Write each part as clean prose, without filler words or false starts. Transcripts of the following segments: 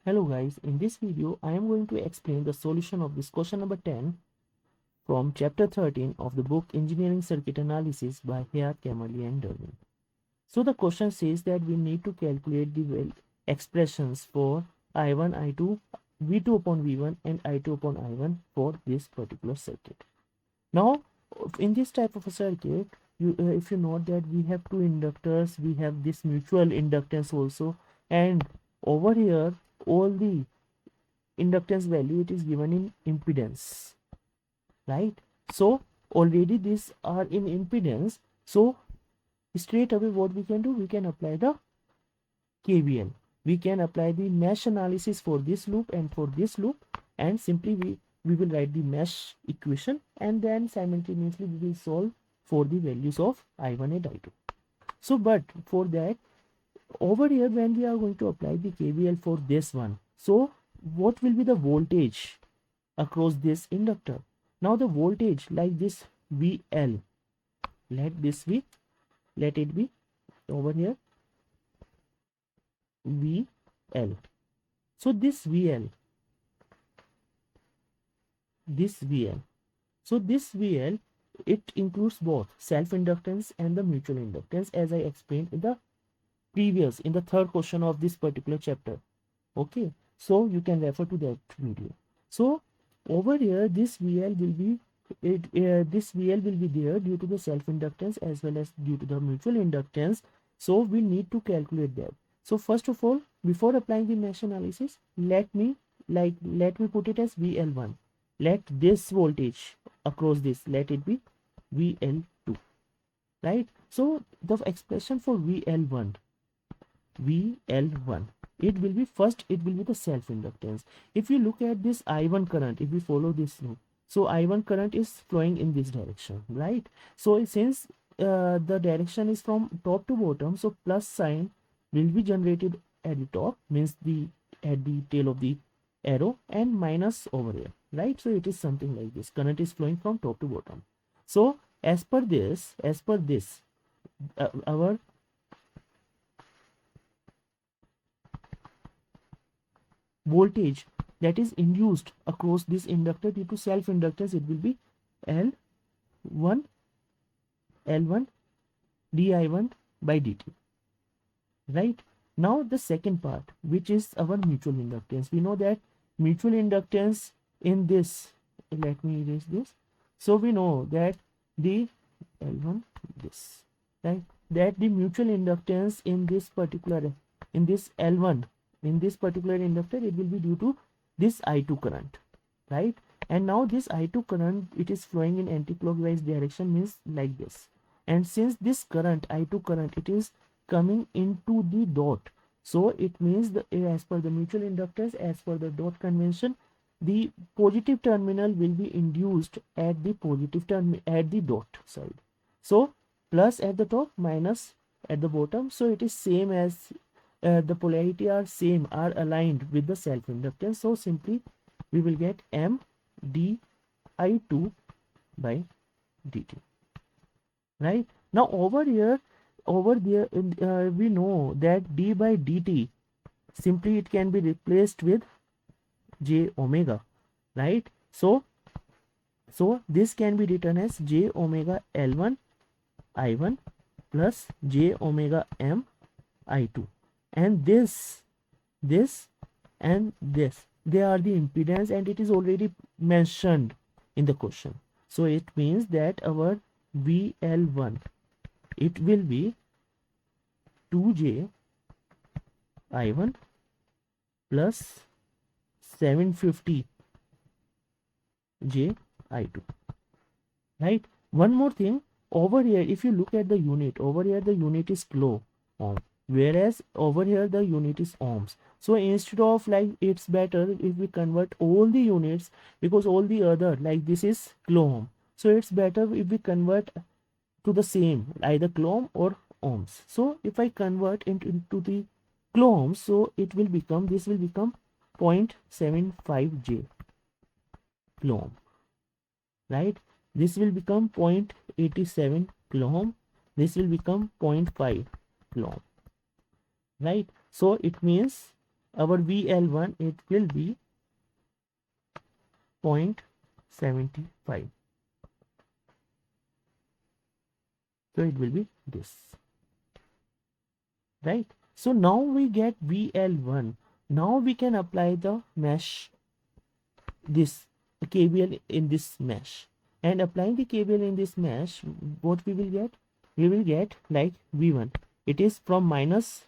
Hello guys, in this video I am going to explain the solution of this question number 10 from chapter 13 of the book Engineering Circuit Analysis by Hayt, Kemmerly and Durwin. So the question says that we need to calculate the expressions for I1, I2, V2 upon V1 and I2 upon I1 for this particular circuit. Now in this type of a circuit, if you note that we have two inductors, we have this mutual inductance also, and over here all the inductance value it is given in impedance, right? So already these are in impedance, so straight away what we can do, we can apply the KVL. We can apply the mesh analysis for this loop and for this loop, and simply we will write the mesh equation, and then simultaneously we will solve for the values of I1 and I2. So but for that, over here when we are going to apply the KVL for this one, so what will be the voltage across this inductor? Now the voltage like this VL, let it be over here VL. So this VL, so this VL, it includes both self inductance and the mutual inductance, as I explained in the third question of this particular chapter. Okay, so you can refer to that video. So over here this VL will be this VL will be there due to the self inductance as well as due to the mutual inductance. So we need to calculate that. So first of all, before applying the mesh analysis, let me put it as VL1. Let this voltage across this, let it be VL2, right? So the expression for VL1, it will be the self inductance. If you look at this I1 current, if we follow this loop, so I1 current is flowing in this direction, right? So since the direction is from top to bottom, so plus sign will be generated at the top, means at the tail of the arrow, and minus over here, right? So it is something like this. Current is flowing from top to bottom. So as per this, our voltage that is induced across this inductor due to self inductance, it will be L1 di1 by dt, right? Now the second part, which is our mutual inductance. We know that mutual inductance in this, let me erase this. So we know that the L1 this, right, that the mutual inductance in this particular, in this L1, in this particular inductor, it will be due to this I2 current, right? And now this I2 current, it is flowing in anti-clockwise direction, means like this. And since this current, I2 current, it is coming into the dot, so it means as per the mutual inductance, as per the dot convention, the positive terminal will be induced at the at the dot side. So plus at the top, minus at the bottom. So it is same as the polarity are same, are aligned with the self inductance. So simply we will get M di2 by dt, right? Now over there we know that d by dt, simply it can be replaced with j omega, right? So this can be written as j omega L1 I1 plus j omega M I2, and this and this, they are the impedance, and it is already mentioned in the question. So it means that our VL1, it will be 2j I1 plus 750 j I2, right? One more thing, over here if you look at the unit, over here the unit is kilo ohm, whereas over here the unit is ohms. So instead of, like, it's better if we convert all the units, because all the other, like this is kilo ohm, so it's better if we convert to the same, either kilo ohm or ohms. So if I convert into the kilo ohms, so it will become, this will become 0.75 j kilo ohm, right? This will become 0.87 kilo ohm, this will become 0.5 kilo ohm, right? So it means our VL1 it will be 0.75. So it will be this, right? So now we get VL1. Now we can apply the mesh, this KVL in this mesh, and applying the KVL in this mesh, what we will get? We will get like V1. It is from minus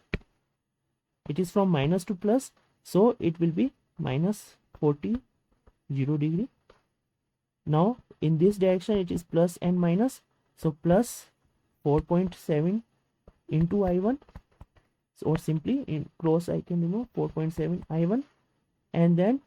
to plus, so it will be minus 40 degree. Now in this direction it is plus and minus, so plus 4.7 into I1, or simply in cross I can remove 4.7 I1, and then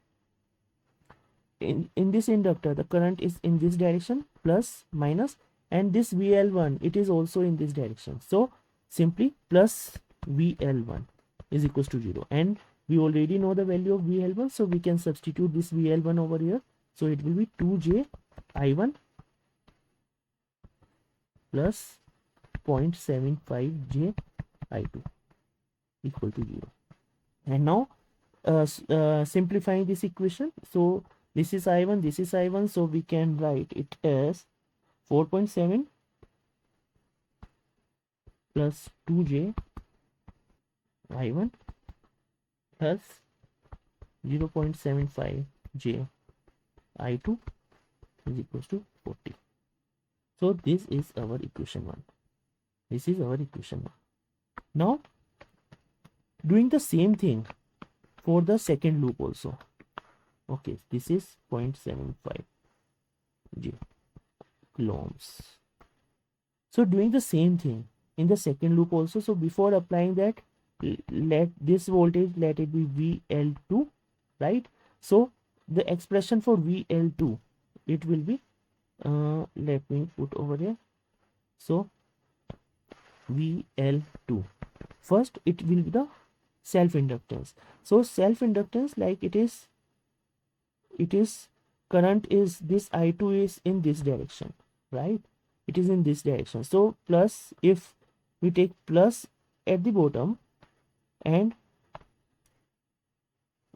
in this inductor the current is in this direction, plus minus, and this VL1 it is also in this direction, so simply plus VL1 is equals to 0, and we already know the value of VL1, so we can substitute this VL1 over here. So it will be 2j I1 plus 0.75 j I2 equal to 0. And now simplifying this equation, so this is I1, this is I1, so we can write it as 4.7 plus 2j I1 plus 0.75 j I2 is equals to 40. So this is our equation 1. This is our equation 1. Now doing the same thing for the second loop also. Okay, this is 0.75 j kilo ohms. So doing the same thing in the second loop also. So before applying that, let this voltage, let it be VL2, right? So the expression for VL2, it will be let me put over here. So VL2, first it will be the self inductance. So self inductance, like it is current is this I2 is in this direction, right? It is in this direction. So plus, if we take plus at the bottom and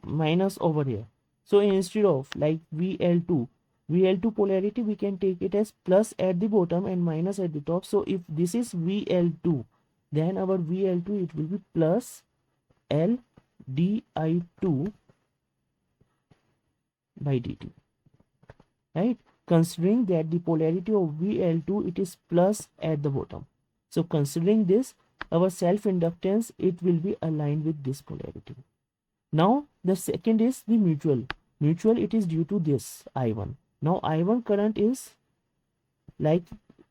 minus over here, so instead of like VL2 polarity, we can take it as plus at the bottom and minus at the top. So if this is VL2, then our VL2 it will be plus L di2 by dt, right? Considering that the polarity of VL2 it is plus at the bottom, so considering this, our self inductance it will be aligned with this polarity. Now the second is the mutual. It is due to this I1. Now I1 current is like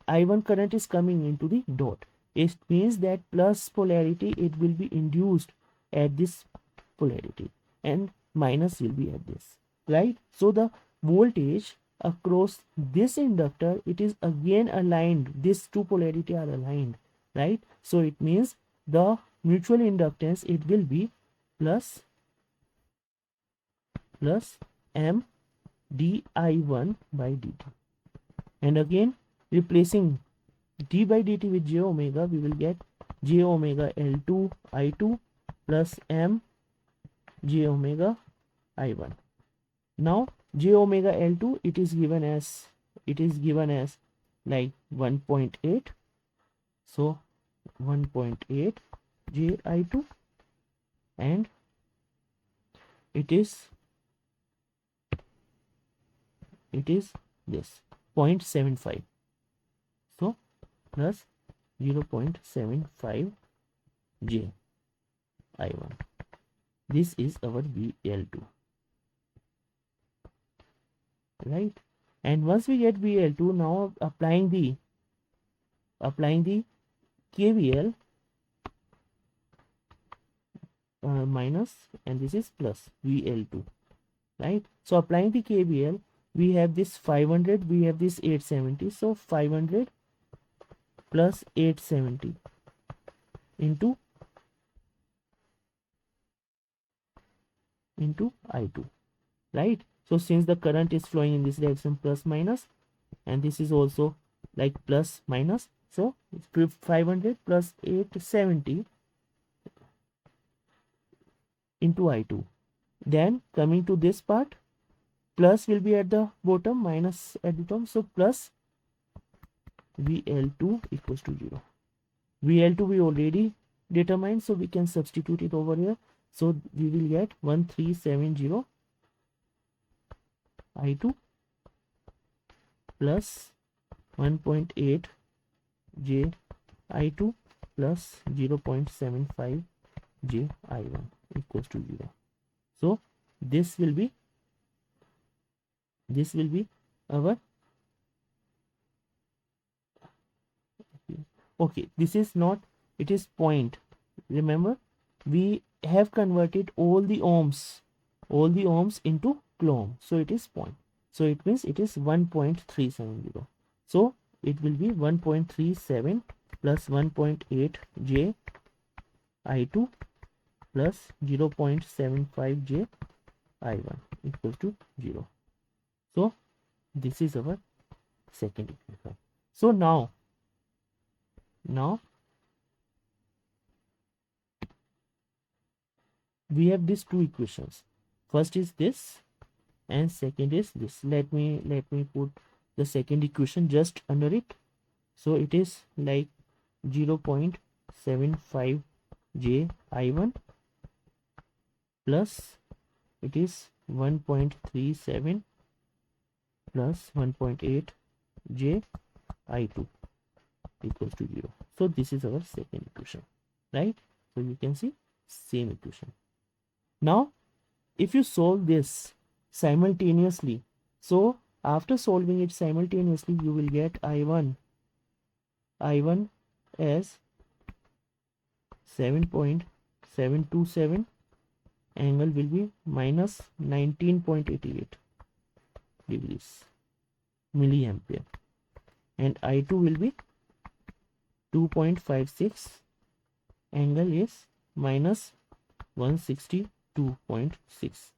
I1 current is coming into the dot. It means that plus polarity it will be induced at this polarity and minus will be at this, right? So the voltage across this inductor it is again aligned. These two polarity are aligned, right? So it means the mutual inductance it will be plus m di1 by dt, and again replacing d by dt with j omega, we will get j omega L2 I2 plus m j omega I1. Now j omega L2 it is given as like 1.8, so 1.8 j I2, and it is this 0.75, so plus 0.75 j I1. This is our VL2, right? And once we get VL2, now applying the KVL, minus, and this is plus VL2, right? So applying the KVL, we have this 500, we have this 870, so 500 plus 870 into I2, right? So since the current is flowing in this direction, plus minus, and this is also like plus minus, so 500 plus 870 into I2. Then coming to this part, plus will be at the bottom, minus at the top. So plus VL2 equals to 0. VL2 we already determined, so we can substitute it over here. So we will get 1370 I2 plus 1.8 J I2 plus 0.75 J I1 equals to 0. So this will be our, okay, this is not, it is point. Remember, we have converted all the ohms into coulomb, so it is point. So it means it is 1.370. So it will be 1.37 plus 1.8 J I2 plus 0.75 J I1 equals to 0. So this is our second equation. So now we have these two equations. First is this and second is this. Let me put the second equation just under it. So it is like 0.75 J I1 plus it is 1.37 plus 1.8 J I2 equals to 0. So this is our second equation, right? So you can see same equation. Now if you solve this simultaneously, so after solving it simultaneously, you will get I1 as 7.727, angle will be minus 19.88 degrees milliampere, and I2 will be 2.56, angle is minus 162.6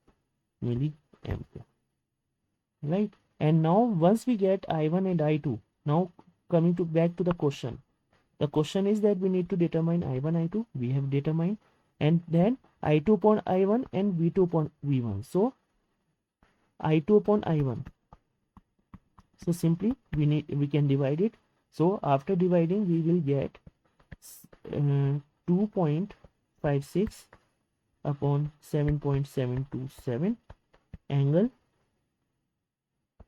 milliampere, right? And now once we get I1 and I2, now coming to back to the question. The question is that we need to determine I1, I2. We have determined, and then I2 upon I1 and V2 upon V1. So I2 upon I1. So simply we can divide it. So after dividing, we will get 2.56 upon 7.727, angle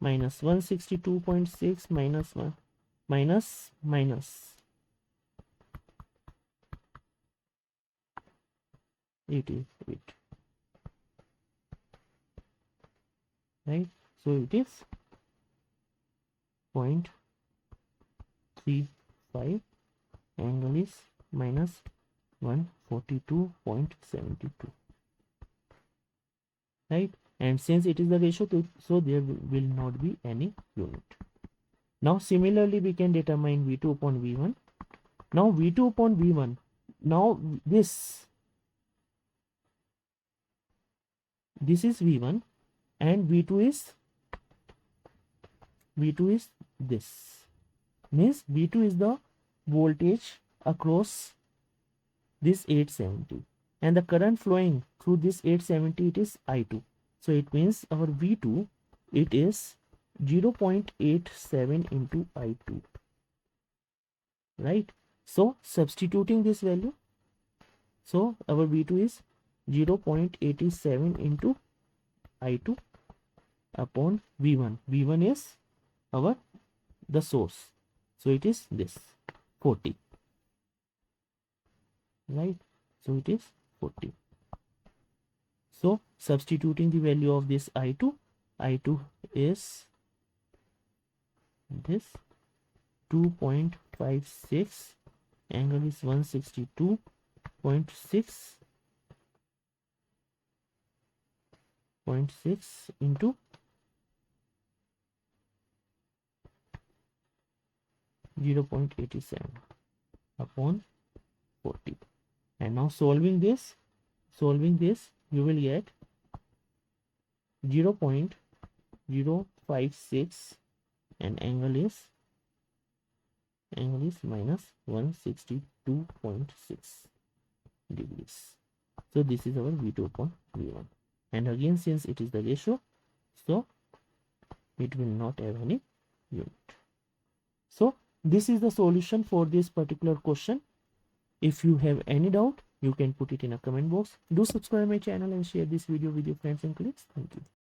minus 162.6 minus 1 minus 88, right? So it is 0.35, angle is minus 142.72, right? And since it is the ratio to, so there will not be any unit. Now similarly we can determine V2 upon V1. Now V2 upon V1, now this is V1 and V2 is this, means V2 is the voltage across this 870, and the current flowing through this 870, it is I2. So it means our V2, it is 0.87 into I2, right? So substituting this value, so our V2 is 0.87 into I2 upon V1. V1 is our the source, so it is this 40, right? So it is 40. So substituting the value of this I2 is this 2.56, angle is 162.6 into 0.87 upon 40. And now solving this you will get 0.056, and angle is minus 162.6 degrees. So this is our V2 upon V1. And again, since it is the ratio, so it will not have any unit. So this is the solution for this particular question. If you have any doubt, you can put it in a comment box. Do subscribe my channel and share this video with your friends and colleagues. Thank you.